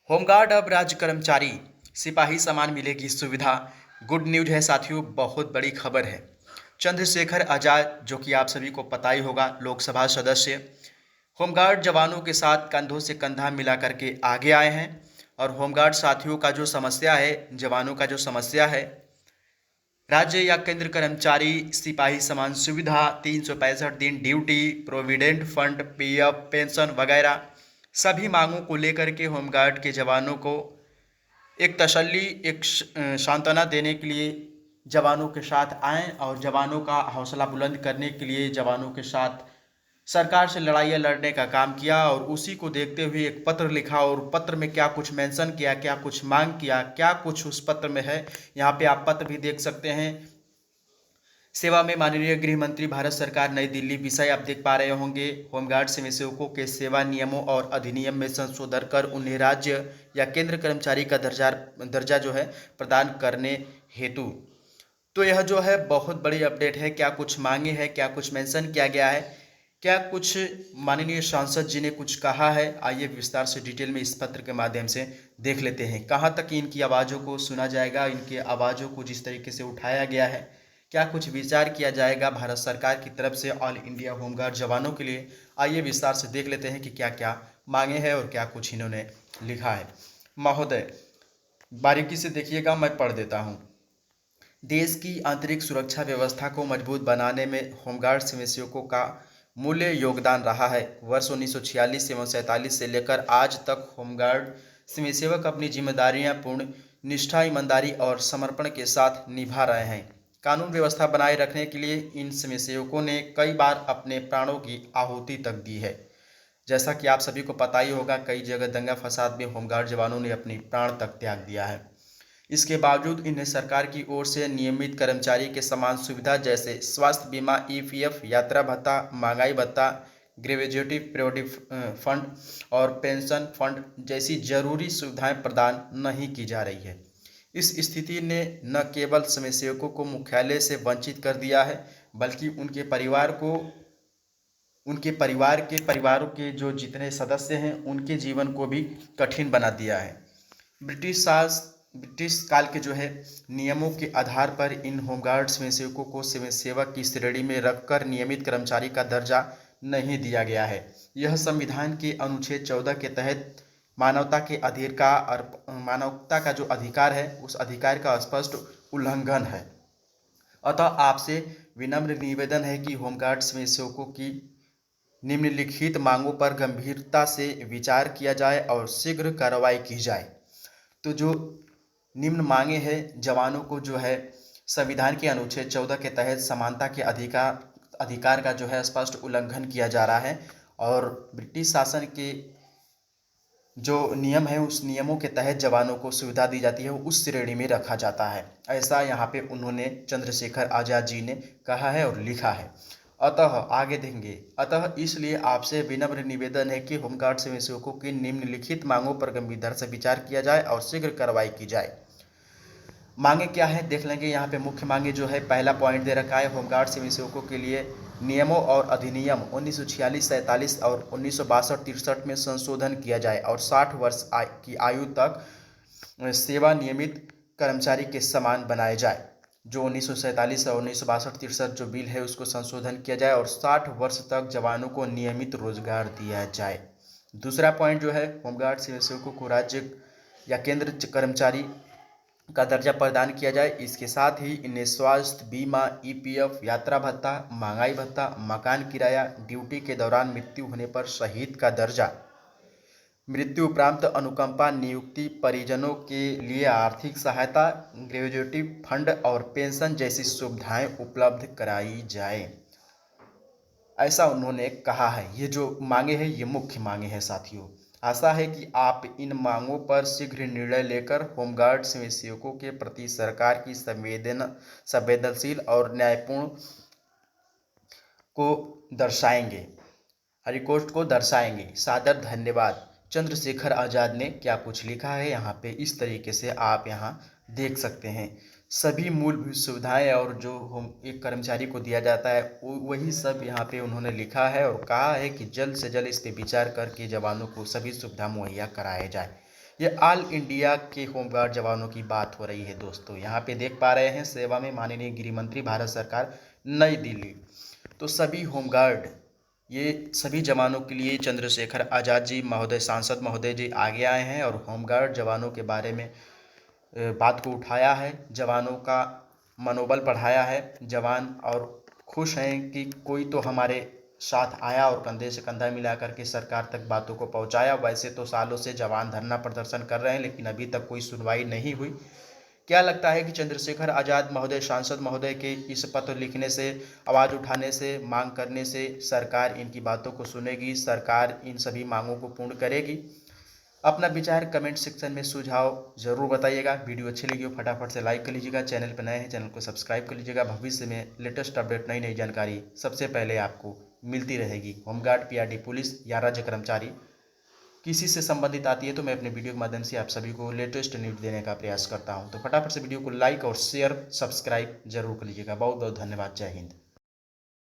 Home guard अब राज्य कर्मचारी सिपाही समान मिलेगी सुविधा। गुड न्यूज है साथियों, बहुत बड़ी खबर है। चंद्रशेखर आजाद, जो कि आप सभी को पता ही होगा, लोकसभा सदस्य, होमगार्ड जवानों के साथ कंधों से कंधा मिला करके आगे आए हैं। और होमगार्ड साथियों का जो समस्या है, जवानों का जो समस्या है, राज्य या केंद्र कर्मचारी सिपाही समान सुविधा, 365 दिन duty, provident fund, PF, pension वगैरह सभी मांगों को लेकर के होमगार्ड के जवानों को एक तसल्ली, एक सांत्वना देने के लिए जवानों के साथ आए और जवानों का हौसला बुलंद करने के लिए जवानों के साथ सरकार से लड़ाइयाँ लड़ने का काम किया। और उसी को देखते हुए एक पत्र लिखा और पत्र में क्या कुछ मेंशन किया, क्या कुछ मांग किया, क्या कुछ उस पत्र में है, यहाँ पे आप पत्र भी देख सकते हैं। सेवा में माननीय गृह मंत्री भारत सरकार, नई दिल्ली, विषय आप देख पा रहे होंगे। होमगार्ड स्वयंसेवकों के सेवा नियमों और अधिनियम में संशोधन कर उन्हें राज्य या केंद्र कर्मचारी का दर्जा जो है प्रदान करने हेतु। तो यह जो है बहुत बड़ी अपडेट है। क्या कुछ मांगे हैं, क्या कुछ मेंशन किया गया है, क्या कुछ माननीय सांसद जी ने कुछ कहा है, आइए विस्तार से डिटेल में इस पत्र के माध्यम से देख लेते हैं। कहाँ तक इनकी आवाज़ों को सुना जाएगा, इनकी आवाज़ों को जिस तरीके से उठाया गया है, क्या कुछ विचार किया जाएगा भारत सरकार की तरफ से ऑल इंडिया होमगार्ड जवानों के लिए, आइए विस्तार से देख लेते हैं कि क्या क्या मांगे हैं और क्या कुछ इन्होंने लिखा है। महोदय, बारीकी से देखिएगा, मैं पढ़ देता हूँ। देश की आंतरिक सुरक्षा व्यवस्था को मजबूत बनाने में होमगार्ड स्वयंसेवकों का मूल्य योगदान रहा है। वर्ष 1946 एवं 47 से लेकर आज तक होमगार्ड स्वयंसेवक अपनी जिम्मेदारियां पूर्ण निष्ठा, ईमानदारी और समर्पण के साथ निभा रहे हैं। कानून व्यवस्था बनाए रखने के लिए इन स्वयंसेवकों ने कई बार अपने प्राणों की आहुति तक दी है। जैसा कि आप सभी को पता ही होगा, कई जगह दंगा फसाद में होमगार्ड जवानों ने अपनी प्राण तक त्याग दिया है। इसके बावजूद इन्हें सरकार की ओर से नियमित कर्मचारी के समान सुविधा जैसे स्वास्थ्य बीमा, ईपीएफ, यात्रा भत्ता, महंगाई भत्ता, ग्रेजुएटी प्रोविडेंट फंड और पेंशन फंड जैसी जरूरी सुविधाएं प्रदान नहीं की जा रही है। इस स्थिति ने न केवल स्वयंसेवकों को मुख्यालय से वंचित कर दिया है, बल्कि उनके परिवारों के जो जितने सदस्य हैं उनके जीवन को भी कठिन बना दिया है। ब्रिटिश काल के जो है नियमों के आधार पर इन होमगार्ड स्वयंसेवकों को स्वयंसेवक की श्रेणी में रखकर नियमित कर्मचारी का दर्जा नहीं दिया गया है। यह संविधान के अनुच्छेद 14 के तहत मानवता का जो अधिकार है, उस अधिकार का स्पष्ट उल्लंघन है। अतः आपसे विनम्र निवेदन है कि होमगार्ड स्वयंसेवकों की निम्नलिखित मांगों पर गंभीरता से विचार किया जाए और शीघ्र कार्रवाई की जाए। तो जो निम्न मांगे हैं, जवानों को जो है संविधान के अनुच्छेद 14 के तहत समानता के अधिकार का जो है स्पष्ट उल्लंघन किया जा रहा है और ब्रिटिश शासन के जो नियम है उस नियमों के तहत जवानों को सुविधा दी जाती है, उस श्रेणी में रखा जाता है। ऐसा यहाँ पे उन्होंने चंद्रशेखर आजाद जी ने कहा है और लिखा है। अतः आगे देंगे, अतः इसलिए आपसे विनम्र निवेदन है कि होमगार्ड स्वयंसेवकों की निम्नलिखित मांगों पर गंभीरता से विचार किया जाए और शीघ्र कार्रवाई की जाए। मांगे क्या है देख लेंगे। यहाँ पे मुख्य मांगे जो है, पहला पॉइंट दे रखा है, होमगार्ड स्वयंसेवकों के लिए नियमों और अधिनियम 1946-47 और 1962-63 में संशोधन किया जाए और 60 वर्ष की आयु तक सेवा नियमित कर्मचारी के समान बनाए जाए। जो 1947 और 1962-63 जो बिल है उसको संशोधन किया जाए और 60 वर्ष तक जवानों को नियमित रोजगार दिया जाए। दूसरा पॉइंट जो है, होमगार्ड स्वयंसेवकों को राज्य या केंद्र कर्मचारी का दर्जा प्रदान किया जाए। इसके साथ ही इन्हें स्वास्थ्य बीमा, ईपीएफ, यात्रा भत्ता, महंगाई भत्ता, मकान किराया, ड्यूटी के दौरान मृत्यु होने पर शहीद का दर्जा, मृत्यु उपरांत अनुकंपा नियुक्ति, परिजनों के लिए आर्थिक सहायता, ग्रेजुएटी फंड और पेंशन जैसी सुविधाएं उपलब्ध कराई जाए, ऐसा उन्होंने कहा है। ये जो मांगे हैं ये मुख्य मांगे हैं साथियों। आशा है कि आप इन मांगों पर शीघ्र निर्णय लेकर होमगार्ड स्वयंसेवकों के प्रति सरकार की संवेदनशील और न्यायपूर्ण को दर्शाएंगे, रिक्वेस्ट को दर्शाएंगे। सादर धन्यवाद। चंद्रशेखर आजाद ने क्या कुछ लिखा है यहाँ पे इस तरीके से आप यहाँ देख सकते हैं। सभी मूलभूत सुविधाएं और जो एक कर्मचारी को दिया जाता है वही सब यहाँ पे उन्होंने लिखा है और कहा है कि जल्द से जल्द इस पर विचार करके जवानों को सभी सुविधा मुहैया कराया जाए। ये ऑल इंडिया के होमगार्ड जवानों की बात हो रही है दोस्तों। यहाँ पे देख पा रहे हैं, सेवा में माननीय गृह मंत्री भारत सरकार, नई दिल्ली। तो सभी होमगार्ड, ये सभी जवानों के लिए चंद्रशेखर आज़ाद जी महोदय, सांसद महोदय जी आगे आए हैं और होमगार्ड जवानों के बारे में बात को उठाया है, जवानों का मनोबल बढ़ाया है। जवान और खुश हैं कि कोई तो हमारे साथ आया और कंधे से कंधा मिला करके सरकार तक बातों को पहुंचाया। वैसे तो सालों से जवान धरना प्रदर्शन कर रहे हैं, लेकिन अभी तक कोई सुनवाई नहीं हुई। क्या लगता है कि चंद्रशेखर आज़ाद महोदय, सांसद महोदय के इस पत्र लिखने से, आवाज़ उठाने से, मांग करने से सरकार इनकी बातों को सुनेगी, सरकार इन सभी मांगों को पूर्ण करेगी? अपना विचार कमेंट सेक्शन में सुझाव जरूर बताइएगा। वीडियो अच्छी लगी हो फटाफट से लाइक कर लीजिएगा। चैनल पर नए हैं, चैनल को सब्सक्राइब कर लीजिएगा। भविष्य में लेटेस्ट अपडेट, नई नई जानकारी सबसे पहले आपको मिलती रहेगी। होमगार्ड, पीआरडी, पुलिस या राज्य कर्मचारी किसी से संबंधित आती है तो मैं अपने वीडियो के माध्यम से आप सभी को लेटेस्ट न्यूज देने का प्रयास करता हूं। तो फटाफट से वीडियो को लाइक और शेयर, सब्सक्राइब जरूर कर लीजिएगा। बहुत बहुत धन्यवाद। जय हिंद।